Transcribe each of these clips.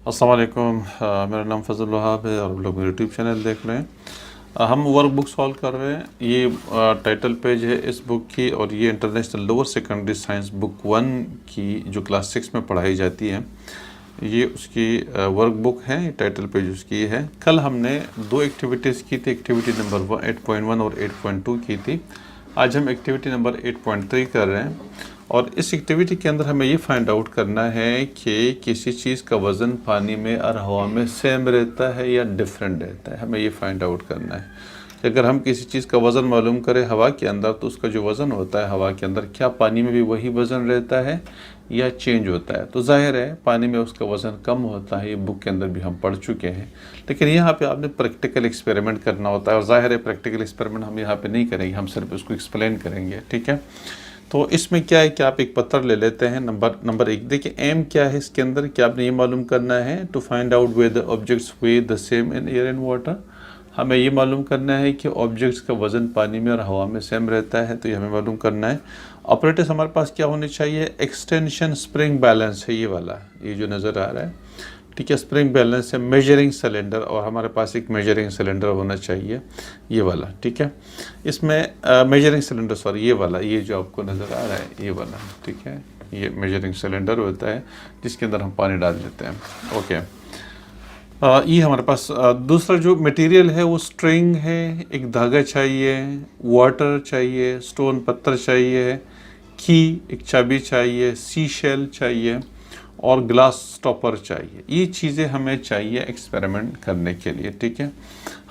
अस्सलाम वालेकुम। मेरा नाम फ़ज़ल वहाब है और आप लोग मेरे यूट्यूब चैनल देख रहे हैं। हम वर्क बुक सॉल्व कर रहे हैं। ये टाइटल पेज है इस बुक की और ये international lower secondary science book 1 की जो क्लास 6 में पढ़ाई जाती है, ये उसकी वर्क बुक है। टाइटल पेज उसकी है। कल हमने दो एक्टिविटीज़ की थी, एक्टिविटी नंबर 8.1 और 8.2 की थी। आज हम एक्टिविटी नंबर 8.3 कर रहे हैं और इस एक्टिविटी के अंदर हमें ये फाइंड आउट करना है कि किसी चीज़ का वज़न पानी में और हवा में सेम रहता है या डिफरेंट रहता है। हमें ये फाइंड आउट करना है कि अगर हम किसी चीज़ का वज़न मालूम करें हवा के अंदर, तो उसका जो वज़न होता है हवा के अंदर, क्या पानी में भी वही वज़न रहता है या चेंज होता है। तो जाहिर है पानी में उसका वज़न कम होता है, ये बुक के अंदर भी हम पढ़ चुके हैं। लेकिन यहाँ पे आपने प्रैक्टिकल एक्सपेरिमेंट करना होता है और जाहिर है प्रैक्टिकल एक्सपेरिमेंट हम यहाँ पे नहीं करेंगे, हम सिर्फ उसको एक्सप्लेन करेंगे। ठीक है, तो इसमें क्या है कि आप एक पत्थर ले लेते हैं। नंबर 1 देखिए एम क्या है इसके अंदर, क्या आपने ये मालूम करना है to find out whether objects weight the same in air and water. हमें ये मालूम करना है कि ऑब्जेक्ट्स का वज़न पानी में और हवा में सेम रहता है, तो ये हमें मालूम करना है। ऑपरेटर्स हमारे पास क्या होने चाहिए, एक्सटेंशन स्प्रिंग बैलेंस है ये वाला, ये जो नज़र आ रहा है। ठीक है, स्प्रिंग बैलेंस है, मेजरिंग सिलेंडर, और हमारे पास एक मेजरिंग सिलेंडर होना चाहिए ये वाला। ठीक है, इसमें मेजरिंग सिलेंडर सॉरी ये वाला, ये जो आपको नज़र आ रहा है ये वाला। ठीक है, ये मेजरिंग सिलेंडर होता है जिसके अंदर हम पानी डाल देते हैं। ओके, ये हमारे पास दूसरा जो मटेरियल है वो स्ट्रिंग है, एक धागा चाहिए, वाटर चाहिए, स्टोन पत्थर चाहिए, की एक चाबी चाहिए, सी शेल चाहिए और ग्लास स्टॉपर चाहिए। ये चीज़ें हमें चाहिए एक्सपेरिमेंट करने के लिए। ठीक है,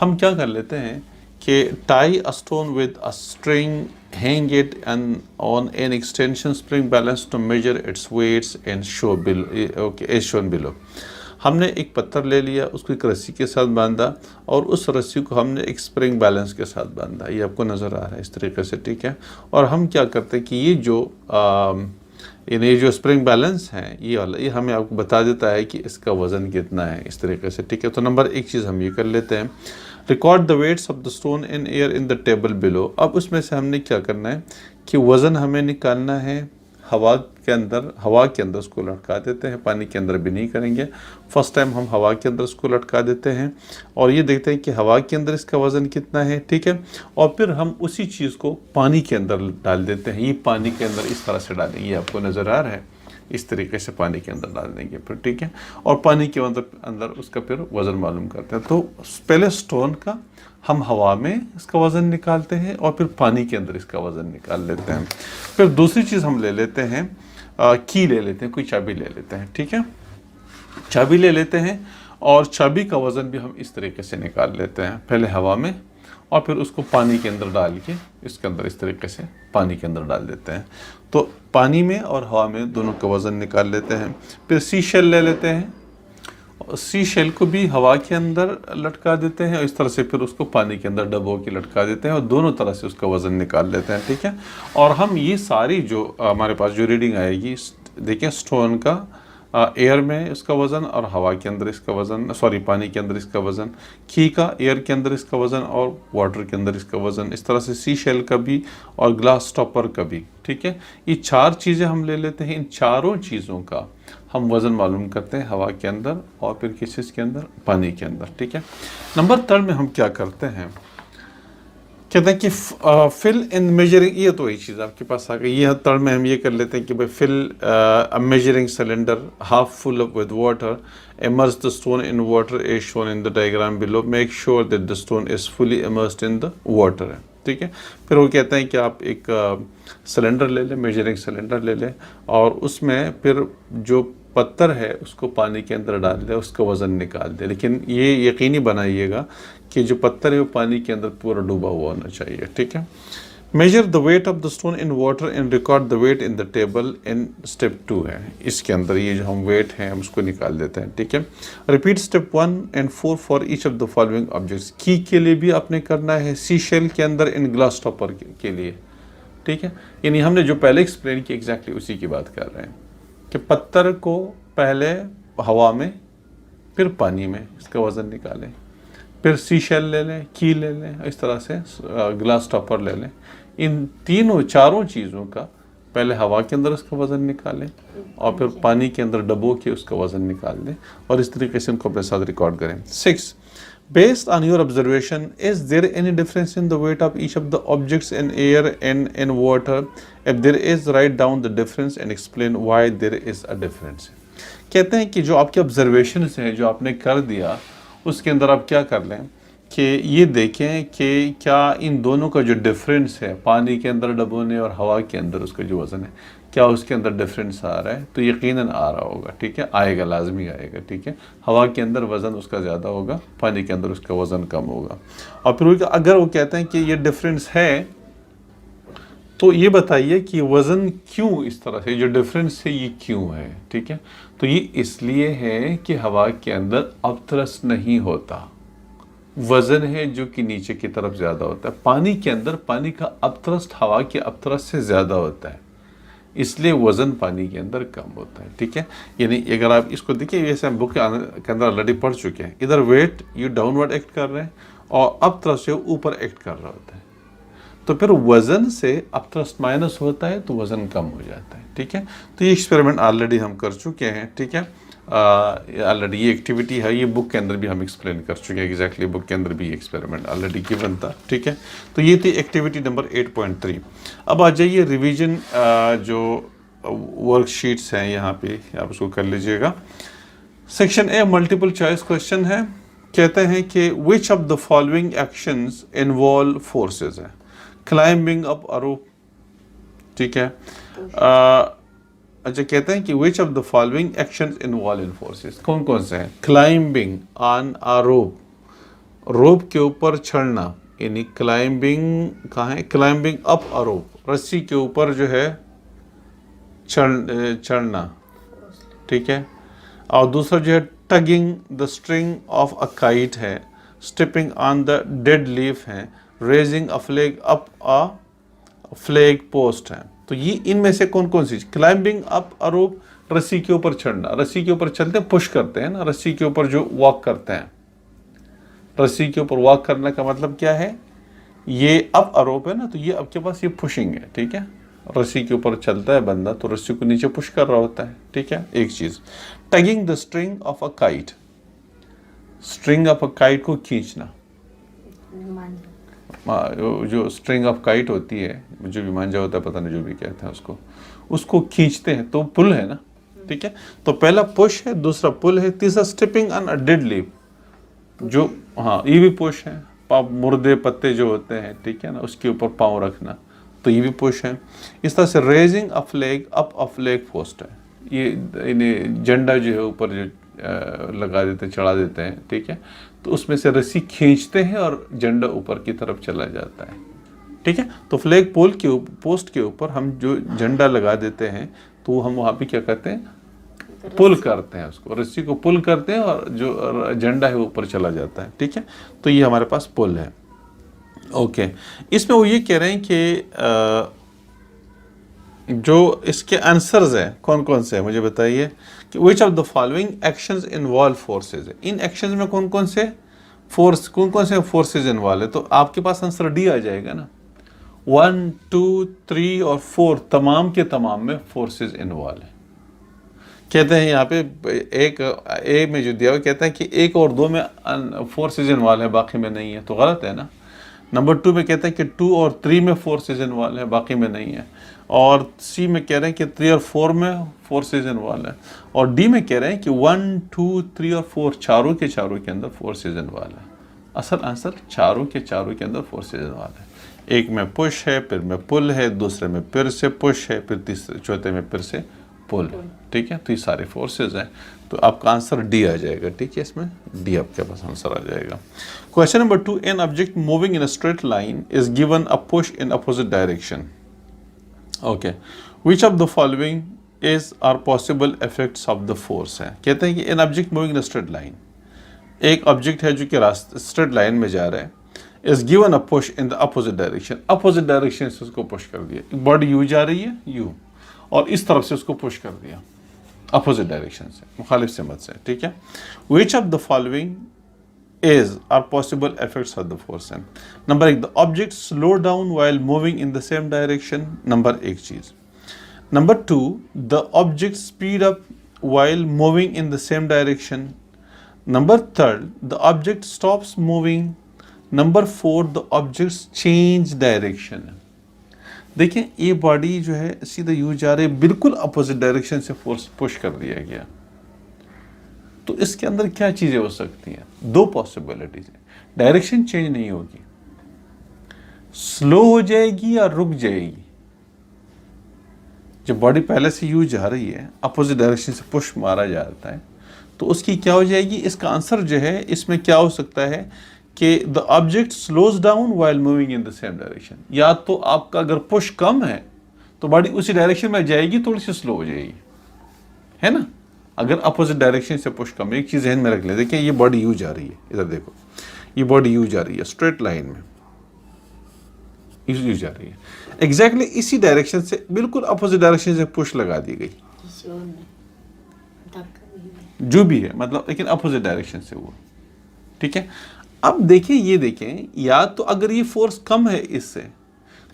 हम क्या कर लेते हैं कि tie a stone with a string, hang it and on an extension spring balance to measure its weights and show below. Okay, as shown below. हमने एक पत्थर ले लिया, उसको एक रस्सी के साथ बांधा और उस रस्सी को हमने एक स्प्रिंग बैलेंस के साथ बांधा। ये आपको नज़र आ रहा है इस तरीके से। ठीक है, और हम क्या करते हैं कि ये जो स्प्रिंग बैलेंस है ये वाला, ये हमें आपको बता देता है कि इसका वज़न कितना है इस तरीके से। ठीक है, तो नंबर 1 चीज़ हम ये कर लेते हैं, record the weights of the stone in air in the table below. अब उसमें से हमने क्या करना है कि वज़न हमें निकालना है हवा के अंदर उसको लटका देते हैं, पानी के अंदर भी नहीं करेंगे। फर्स्ट टाइम हम हवा के अंदर उसको लटका देते हैं और ये देखते हैं कि हवा के अंदर इसका वज़न कितना है। ठीक है, और फिर हम उसी चीज़ को पानी के अंदर डाल देते हैं। ये पानी के अंदर इस तरह से डालेंगे, आपको नज़र आ रहा है, इस तरीके से पानी के अंदर डाल देंगे फिर। ठीक है, और पानी के अंदर उसका फिर वज़न मालूम करते हैं। तो पहले स्टोन का हम हवा में इसका वज़न निकालते हैं और फिर पानी के अंदर इसका वज़न निकाल लेते हैं। फिर दूसरी चीज़ हम ले लेते हैं, की ले लेते हैं, कोई चाबी ले लेते हैं। ठीक है, चाबी ले लेते हैं और चाबी का वज़न भी हम इस तरीके से निकाल लेते हैं, पहले हवा में और फिर उसको पानी के अंदर डाल के इसके अंदर इस तरीके से पानी के अंदर डाल देते हैं। तो पानी में और हवा में दोनों का वज़न निकाल लेते हैं। फिर सी शेल ले लेते हैं, सी शेल को भी हवा के अंदर लटका देते हैं और इस तरह से फिर उसको पानी के अंदर डबो के लटका देते हैं और दोनों तरह से उसका वज़न निकाल लेते हैं। ठीक है, और हम ये सारी जो हमारे पास जो रीडिंग आएगी, देखिए स्टोन का एयर में इसका वज़न और हवा के अंदर इसका वज़न, सॉरी पानी के अंदर इसका वज़न, की का एयर के अंदर इसका वज़न और वाटर के अंदर इसका वज़न, इस तरह से सी शेल का भी और ग्लास टॉपर का भी। ठीक है, ये 4 चीज़ें हम ले लेते हैं। इन चारों चीज़ों का हम वज़न मालूम करते हैं हवा के अंदर और फिर किस चीज़ के अंदर, पानी के अंदर। ठीक है, नंबर 3 में हम क्या करते हैं, कहते हैं कि फिल इन मेजरिंग, ये तो वही चीज़ आपके पास आ गई। ये थर्ड में हम ये कर लेते हैं कि भाई fill a measuring cylinder half full up with water, immerse the stone in water as shown in the diagram below, make sure that the stone is fully immersed in the water. ठीक है, फिर वो कहते हैं कि आप एक cylinder ले लें, मेजरिंग सिलेंडर ले लें और उसमें फिर जो पत्थर है उसको पानी के अंदर डाल दें, उसका वज़न निकाल दें। लेकिन ये यकीनी बनाइएगा कि जो पत्थर है वो पानी के अंदर पूरा डूबा हुआ होना चाहिए। ठीक है, measure the weight of the stone in water and record the weight in the table in step 2 है। इसके अंदर ये जो हम वेट हैं हम उसको निकाल देते हैं। ठीक है, repeat step 1 and 4 for each of the following objects. की के लिए भी आपने करना है, सी शेल के अंदर इन ग्लास टॉपर के लिए। ठीक है, यानी हमने जो पहले एक्सप्लेन किया एग्जैक्टली उसी की बात कर रहे हैं कि पत्थर को पहले हवा में फिर पानी में इसका वज़न निकालें, फिर सी शेल ले लें, की ले लें, इस तरह से ग्लास टॉपर ले लें। इन चारों चीज़ों का पहले हवा के अंदर उसका वज़न निकालें और फिर पानी के अंदर डबो के उसका वज़न निकाल दें और इस तरीके से उनको अपने साथ रिकॉर्ड करें। 6. Based on your observation, is there any difference in the weight of each of the objects in air and in water? If there is, write down the difference and explain why there is a difference. कहते हैं कि जो आपके observation हैं, जो आपने कर दिया, उसके अंदर आप क्या कर लें कि ये देखें कि क्या इन दोनों का जो डिफरेंस है, पानी के अंदर डबोने और हवा के अंदर उसका जो वज़न है, क्या उसके अंदर डिफरेंस आ रहा है? तो यकीनन आ रहा होगा, ठीक है, आएगा, लाजमी आएगा, ठीक है। हवा के अंदर वज़न उसका ज़्यादा होगा, पानी के अंदर उसका वज़न कम होगा। और फिर अगर वो कहते हैं कि ये डिफरेंस है, तो ये बताइए कि वज़न क्यों इस तरह से, जो डिफरेंस है ये क्यों है, ठीक है। तो ये इसलिए है कि हवा के अंदर अपथरस नहीं होता, वज़न है जो कि नीचे की तरफ ज़्यादा होता है। पानी के अंदर पानी का अपथरस्ट हवा के अपथरस्ट से ज़्यादा होता है, इसलिए वज़न पानी के अंदर कम होता है, ठीक है। यानी अगर आप इसको देखिए, वैसे हम बुक के अंदर ऑलरेडी पढ़ चुके हैं, इधर वेट ये डाउनवर्ड एक्ट कर रहे हैं और अपथरस्ट से ऊपर एक्ट कर रहा होता है, तो फिर वज़न से अपथरस्ट माइनस होता है तो वज़न कम हो जाता है, ठीक है। तो ये एक्सपेरिमेंट ऑलरेडी हम कर चुके हैं, ठीक है। ऑलरेडी ये एक्टिविटी है, ये बुक के अंदर भी हम एक्सप्लेन कर चुके हैं, एग्जैक्टली बुक के अंदर भी एक्सपेरिमेंट ऑलरेडी गिवन था, ठीक है। तो ये थी एक्टिविटी नंबर 8.3। अब आ जाइए रिवीजन, जो वर्कशीट्स हैं यहाँ पे आप उसको कर लीजिएगा। Section A multiple choice question है, कहते हैं कि which of the following actions involve forces है। क्लाइंबिंग अप अ रोप, ठीक है। अच्छा, कहते हैं कि which of the following actions involve in forces, कौन कौन से हैं। क्लाइंबिंग ऑन अ रोप, रोप के ऊपर चढ़ना, यानी क्लाइंबिंग कहाँ है, क्लाइंबिंग अप अ रोप, रस्सी के ऊपर जो है चढ़ना, ठीक है। और दूसरा जो है tugging the string of a kite है, stepping on the dead leaf है, raising a flag up a flag post है। तो ये इनमें से कौन कौन सी, क्लाइंबिंग अप अ रोप, रस्सी के ऊपर चढ़ना, रस्सी के ऊपर चलते हैं, पुश करते हैं ना, रस्सी के ऊपर जो वॉक करते हैं, रस्सी के ऊपर वॉक करने का मतलब क्या है, ये अप अ रोप है ना, तो ये आपके पास ये पुशिंग है, ठीक है। रस्सी के ऊपर चलता है बंदा तो रस्सी को नीचे पुश कर रहा होता है, ठीक है। एक चीज, tugging the string of a kite, string of a kite को खींचना, जो स्ट्रिंग ऑफ काइट होती है, जो भी मांझा होता है, पता नहीं जो भी कहते हैं उसको खींचते हैं, तो पुल है ना, ठीक है। तो पहला पुश है, दूसरा पुल है, तीसरा stepping on a dead leaf, जो हाँ ये भी पुश है, मुर्दे पत्ते जो होते हैं, ठीक है ना, उसके ऊपर पाँव रखना, तो ये भी पुश है। इस तरह से raising a flag up a flag post है, ये इन्हें झंडा जो है ऊपर जो लगा देते हैं, चढ़ा देते हैं, ठीक है। तो उसमें से रस्सी खींचते हैं और झंडा ऊपर की तरफ चला जाता है, ठीक है। तो फ्लैग पोल के पोस्ट के ऊपर हम जो झंडा लगा देते हैं, तो हम वहाँ पे क्या करते हैं, पुल करते हैं, उसको रस्सी को पुल करते हैं और जो झंडा है ऊपर चला जाता है, ठीक है। तो ये हमारे पास पुल है, ओके। इसमें वो ये कह रहे हैं कि जो इसके आंसर्स हैं कौन कौन से हैं, मुझे बताइए कि which of the following actions involve forces है। इन एक्शंस में कौन कौन से फोर्सेज इन्वॉल्व है, तो आपके पास आंसर डी आ जाएगा ना। 1, 2, 3 और 4 तमाम के तमाम में फोर्सेज इन्वॉल्व है। कहते हैं यहाँ पे एक ए में जो दिया हुआ कहते हैं कि 1 और 2 में फोर्सेज इन्वॉल्व है, बाकी में नहीं है, तो गलत है ना। नंबर 2 में कहते हैं कि 2 और 3 में फोर्सेज इन्वॉल्व है, बाकी में नहीं है। और सी में कह रहे हैं कि 3 और 4 में फोर्सेज इन्वॉल्व है। और डी में कह रहे हैं कि 1, 2, 3 और 4 चारों के अंदर फोर्सेज इन्वॉल्व है। असल आंसर चारों के अंदर फोर्सेज इन्वॉल्व है। एक में पुश है, फिर में पुल है, दूसरे में फिर से पुश है, फिर तीसरे चौथे में फिर से पुल, ठीक है। तो ये सारे फोर्सेज हैं, तो आपका आंसर डी आ जाएगा, ठीक है। इसमें डी आपके पास आंसर आ जाएगा। Question number 2, an object moving in a straight line is given a push in opposite direction, okay. Which of the following is are possible effects of the force है। कहते हैं कि an object moving in a straight line, एक object है जो कि रास्ते straight line में जा रहा है, is given a push in the opposite direction, opposite direction से उसको पुश कर दिया। बॉडी यू जा रही है, यू, और इस तरफ से उसको पुश कर दिया अपोजिट डायरेक्शन से, मुखालिफ सिमत से, ठीक है। विच of the following is are possible effects of the force है। Number 1, the object slow down while moving in the same direction, number 1 चीज। Number 2, the object speed up while moving in the same direction. Number 3, the object stops moving. Number 4, the objects change direction. देखें ये body जो है सीधा यूं जा रही है, बिल्कुल अपोजिट डायरेक्शन से फोर्स पुश कर दिया गया। तो इसके अंदर क्या चीजें हो सकती हैं? दो पॉसिबिलिटीज है। डायरेक्शन चेंज नहीं होगी, स्लो हो जाएगी या रुक जाएगी। जब बॉडी पहले से यूं जा रही है, अपोजिट डायरेक्शन से पुश मारा जाता है, तो उसकी क्या हो जाएगी? इसका आंसर जो है इसमें क्या हो सकता है कि the object slows down while moving in the same direction. या तो आपका अगर पुश कम है तो बॉडी उसी डायरेक्शन में जाएगी, थोड़ी सी स्लो हो जाएगी, है ना। अगर अपोजिट डायरेक्शन से पुश कम है, एक चीज ध्यान में रख ले, देखिए ये बॉडी यू जा रही है, इधर देखो, ये बॉडी यू जा रही है स्ट्रेट लाइन में, यू जा रही है, एग्जैक्टली इसी डायरेक्शन से, बिल्कुल अपोजिट डायरेक्शन से पुश लगा दी गई, जो भी है मतलब, लेकिन अपोजिट डायरेक्शन से वो, ठीक है। अब देखें, ये देखें, या तो अगर ये फोर्स कम है इससे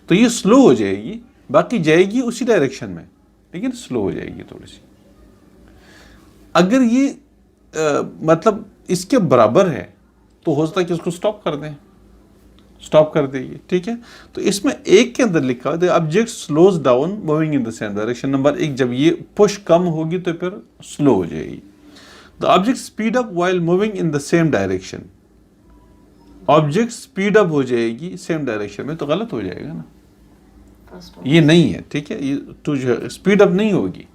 तो ये स्लो हो जाएगी, बाकी जाएगी उसी डायरेक्शन में लेकिन स्लो हो जाएगी थोड़ी सी। अगर ये मतलब इसके बराबर है तो हो सकता है कि उसको स्टॉप कर दें, स्टॉप कर देगी, ठीक है। तो इसमें एक के अंदर लिखा है the object slows down moving in the same direction. Number एक, जब ये पुश कम होगी तो फिर स्लो हो जाएगी। The object speed up while moving in the same direction, object speed up हो जाएगी सेम डायरेक्शन में, तो गलत हो जाएगा ना, ये नहीं है, ठीक है। ये तो जो स्पीड अप नहीं होगी,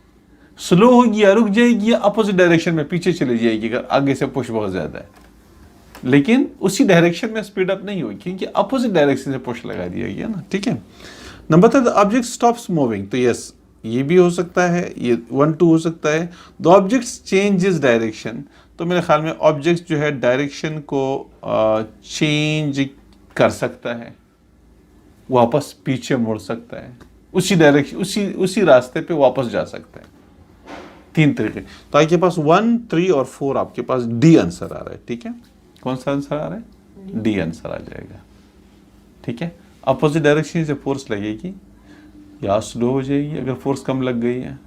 स्लो होगी या रुक जाएगी या अपोजिट डायरेक्शन में पीछे चली जाएगी अगर आगे से पुश बहुत ज्यादा है, लेकिन उसी डायरेक्शन में स्पीड अप नहीं होगी क्योंकि अपोजिट डायरेक्शन से पुश लगा दिया गया ना, ठीक है। Number 3, the object stops moving, तो यस ये भी हो सकता है, ये 1 2 हो सकता है। द ऑब्जेक्ट चेंजेस डायरेक्शन, तो मेरे ख्याल में ऑब्जेक्ट जो है डायरेक्शन को चेंज कर सकता है, वापस पीछे मुड़ सकता है, उसी डायरेक्शन उसी रास्ते पे वापस जा सकता है। 3 तरीके। तो आपके पास 1 3 और 4 आपके पास डी आंसर आ रहा है, ठीक है। कौन सा आंसर आ रहा है? डी आंसर आ जाएगा, ठीक है। अपोजिट डायरेक्शन से फोर्स लगेगी, या स्लो हो जाएगी अगर फोर्स कम लग गई है,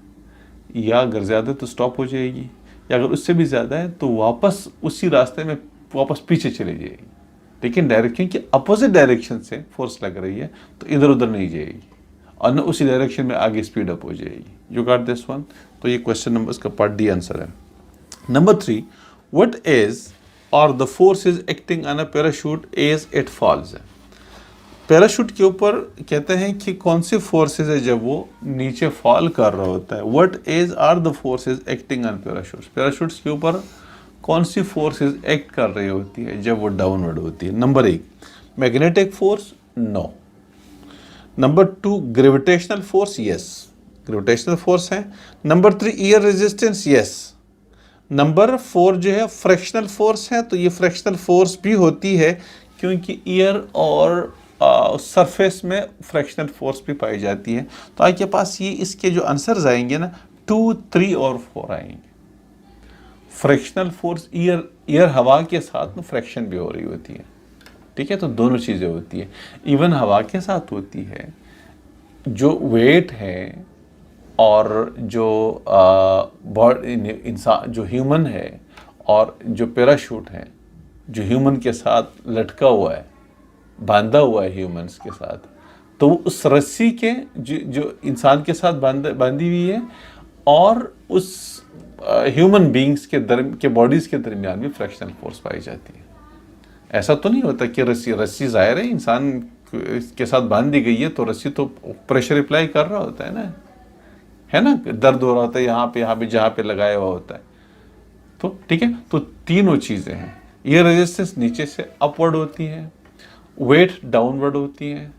या अगर ज़्यादा तो स्टॉप हो जाएगी, या अगर उससे भी ज़्यादा है तो वापस उसी रास्ते में वापस पीछे चली जाएगी। लेकिन डायरेक्शन की अपोजिट डायरेक्शन से फोर्स लग रही है तो इधर उधर नहीं जाएगी और न उसी डायरेक्शन में आगे स्पीड अप हो जाएगी। You got this one? तो ये क्वेश्चन नंबर इसका पार्ट डी आंसर है। नंबर 3, व्हाट इज और the force is acting on a parachute as it falls. Parachute के ऊपर कहते हैं कि कौन सी फोर्सेज है जब वो नीचे फॉल कर रहा होता है। What is are the forces acting on parachutes, parachutes के ऊपर कौन सी फोर्सेज एक्ट कर रही होती है जब वो डाउनवर्ड होती है। Number 1, magnetic force, no. Number 2, gravitational force, yes gravitational force है। Number 3, air resistance, yes. Number 4 जो है फ्रैक्शनल फोर्स है, तो ये फ्रैक्शनल फोर्स भी होती है क्योंकि एयर और सरफेस में फ्रैक्शनल फोर्स भी पाई जाती है। तो आपके पास ये इसके जो आंसर्स आएंगे ना 2 3 और 4 आएंगे। फ्रैक्शनल फोर्स, एयर हवा के साथ में फ्रैक्शन भी हो रही होती है, ठीक है। तो दोनों चीज़ें होती है, इवन हवा के साथ होती है। जो वेट है और जो इंसान जो ह्यूमन है और जो पैराशूट है जो ह्यूमन के साथ लटका हुआ है, बांधा हुआ है ह्यूमंस के साथ, तो उस रस्सी के जो इंसान के साथ बांधी हुई है और उस ह्यूमन बीइंग्स के बॉडीज के दरमियान भी फ्रैक्शनल फोर्स पाई जाती है। ऐसा तो नहीं होता कि रस्सी जाहिर है इंसान के साथ बांध दी गई है तो रस्सी तो प्रेशर अप्लाई कर रहा होता है ना, दर्द हो रहा होता है यहाँ पे जहाँ पे लगाया हुआ होता है। तो ठीक है, तो तीनों चीज़ें हैं। ये रेजिस्टेंस नीचे से अपवर्ड होती है, वेट डाउनवर्ड होती है,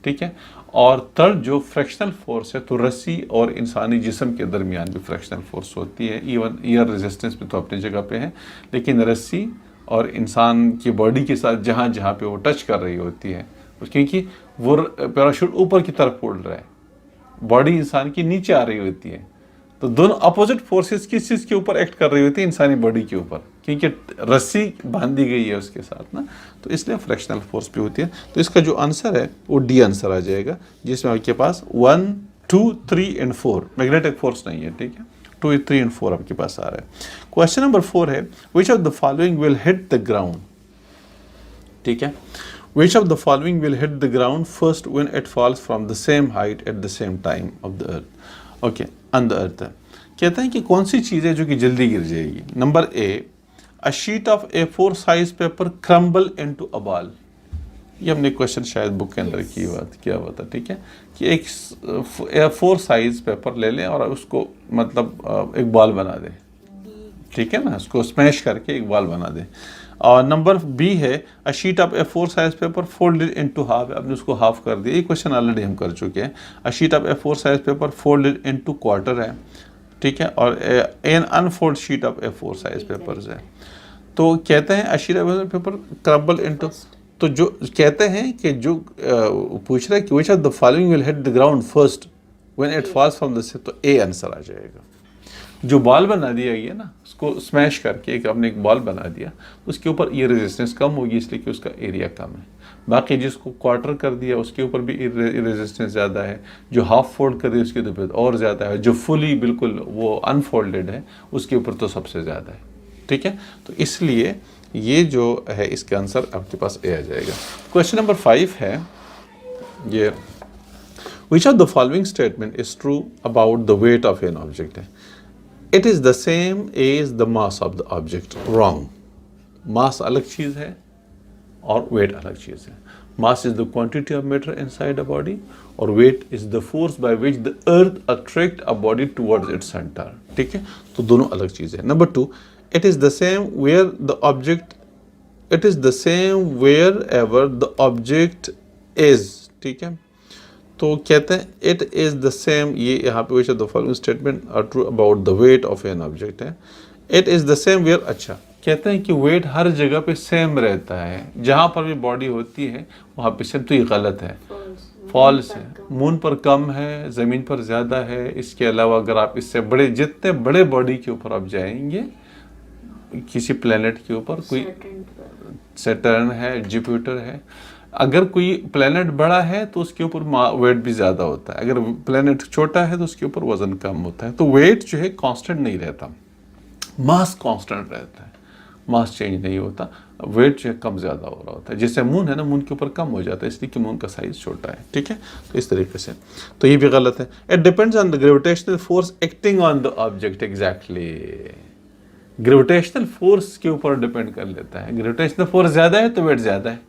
ठीक है। और थर्ड जो फ्रैक्शनल फोर्स है, तो रस्सी और इंसानी जिस्म के दरमियान भी फ्रैक्शनल फोर्स होती है। इवन एयर रेजिस्टेंस भी तो अपनी जगह पे है, लेकिन रस्सी और इंसान की बॉडी के साथ जहाँ जहाँ पे वो टच कर रही होती है, क्योंकि वो पैराशूट ऊपर की तरफ उड़ रहा है, बॉडी इंसान की नीचे आ रही होती है, तो दोनों अपोजिट फोर्सेस किस चीज़ के ऊपर एक्ट कर रही होती है, इंसानी बॉडी के ऊपर, क्योंकि रस्सी बांधी गई है उसके साथ ना, तो इसलिए फ्रैक्शनल फोर्स भी होती है। तो इसका जो आंसर है वो डी आंसर आ जाएगा, जिसमें आपके पास 1 2, 3 and 4 मैग्नेटिक फोर्स नहीं है, ठीक है। 2, 3 and 4 आपके पास आ रहा है। क्वेश्चन नंबर 4 है विच of the following will hit the ground, ठीक है। विच of the following will hit the ground first when it falls from the same height at the same time of the earth, okay, on the earth. कहते हैं कि कौन सी चीज़ है जो कि जल्दी गिर जाएगी। Number A, a sheet of A4 size paper crumble into a ball. ये हमने क्वेश्चन शायद बुक के अंदर किया हुआ था, ठीक है, कि एक A4 साइज पेपर ले लें और उसको मतलब एक बॉल बना दें, ठीक है ना, उसको स्मैश करके एक बॉल बना दें। और नंबर बी है अ sheet of A4 size paper folded into half, आपने उसको हाफ कर दिया। ये क्वेश्चन ऑलरेडी हम कर चुके हैं। A sheet of A4 size paper folded into quarter है, ठीक है, और an unfold sheet of A4 size papers है। तो कहते हैं a sheet of paper crumble into, तो जो कहते हैं कि जो पूछ रहा है कि which of the following will hit the ground first when it falls from the से, तो ए आंसर आ जाएगा। जो बॉल बना दिया गया ना, उसको स्मैश करके एक आपने एक बॉल बना दिया, उसके ऊपर ये रेजिस्टेंस कम होगी इसलिए कि उसका एरिया कम है। बाकी जिसको क्वार्टर कर दिया उसके ऊपर भी रेजिस्टेंस ज़्यादा है, जो हाफ फोल्ड कर दिया उसके ऊपर और ज़्यादा है, जो फुली बिल्कुल वो अनफोल्डेड है उसके ऊपर तो सबसे ज़्यादा है, ठीक है। तो इसलिए ये जो है इसका आंसर आपके पास ए आ जाएगा। क्वेश्चन नंबर 5 है ये, which of the following statement is true about the weight of an object है। It is the same as the mass of the object. Wrong. Mass अलग चीज़ है और वेट अलग चीज़ है। Mass is the quantity of matter inside a body और weight is the force by which the earth attract a body towards its centre, ठीक है। तो दोनों अलग चीज़ है। Number 2, it is the same wherever the object is, ठीक है। तो कहते हैं it is the same, ये यहाँ पे which of the following statement are true about the weight of an object है। it is the same where, अच्छा, कहते हैं कि वेट हर जगह पे सेम रहता है, जहाँ पर भी बॉडी होती है वहाँ पे सेम, तो ये गलत है, फॉल्स है। मून पर कम है, ज़मीन पर ज़्यादा है। इसके अलावा अगर आप इससे बड़े, जितने बड़े बॉडी के ऊपर आप जाएंगे, किसी प्लेनेट के ऊपर, कोई सैटर्न है, जुपिटर है, अगर कोई प्लेनेट बड़ा है तो उसके ऊपर वेट भी ज़्यादा होता है, अगर प्लेनेट छोटा है तो उसके ऊपर वजन कम होता है। तो वेट जो है कांस्टेंट नहीं रहता, मास कांस्टेंट रहता है, मास चेंज नहीं होता, वेट जो है कम ज़्यादा हो रहा होता है। जैसे मून है ना, मून के ऊपर कम हो जाता है इसलिए कि मून का साइज छोटा है, ठीक है। तो इस तरीके से, तो ये भी गलत है। It depends on the gravitational force acting on the object. Exactly, gravitational force के ऊपर डिपेंड कर लेता है। ग्रेविटेशनल फोर्स ज़्यादा है तो वेट ज़्यादा है,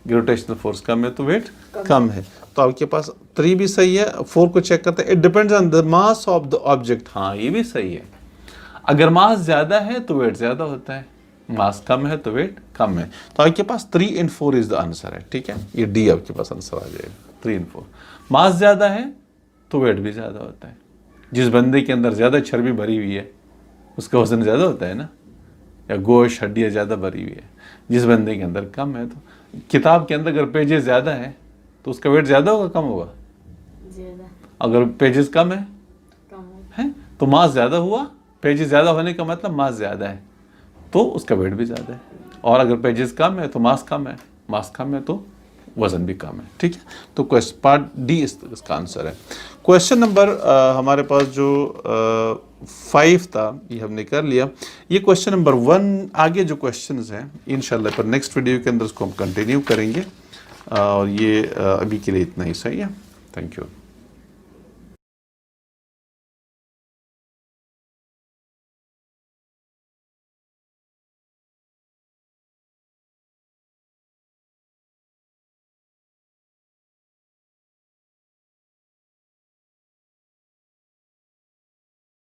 ग्रेविटेशनल फोर्स कम है तो वेट कम है। तो आपके पास 3 भी सही है। 4 को चेक करते हैं। It depends on the mass of the object. हाँ, ये भी सही है। अगर मास ज़्यादा है तो वेट ज़्यादा होता है, मास कम है तो वेट कम है। तो आपके पास 3 and 4 इज द आंसर है, ठीक है। ये डी आपके पास आंसर आ जाएगा, 3 and 4। मास ज़्यादा है तो वेट भी ज़्यादा होता है। जिस बंदे के अंदर ज़्यादा चर्बी भरी हुई है उसका वजन ज़्यादा होता है ना, या गोश्त हड्डियाँ ज़्यादा भरी हुई है। जिस बंदे के अंदर कम है, तो किताब के अंदर अगर पेजेस ज़्यादा है तो उसका वेट ज़्यादा होगा कम होगा? ज़्यादा। अगर पेजेस कम है तो मास ज़्यादा हुआ। पेजेस ज़्यादा होने का मतलब मास ज़्यादा है तो उसका वेट भी ज़्यादा है। और अगर पेजेस कम है तो मास कम है, मास कम है तो वज़न भी कम है, ठीक है। तो क्वेश्चन पार्ट डी इसका आंसर है। क्वेश्चन नंबर हमारे पास जो 5 था ये हमने कर लिया। ये क्वेश्चन नंबर 1, आगे जो क्वेश्चंस हैं इंशाल्लाह पर नेक्स्ट वीडियो के अंदर उसको हम कंटिन्यू करेंगे। और ये अभी के लिए इतना ही सही है। Thank you.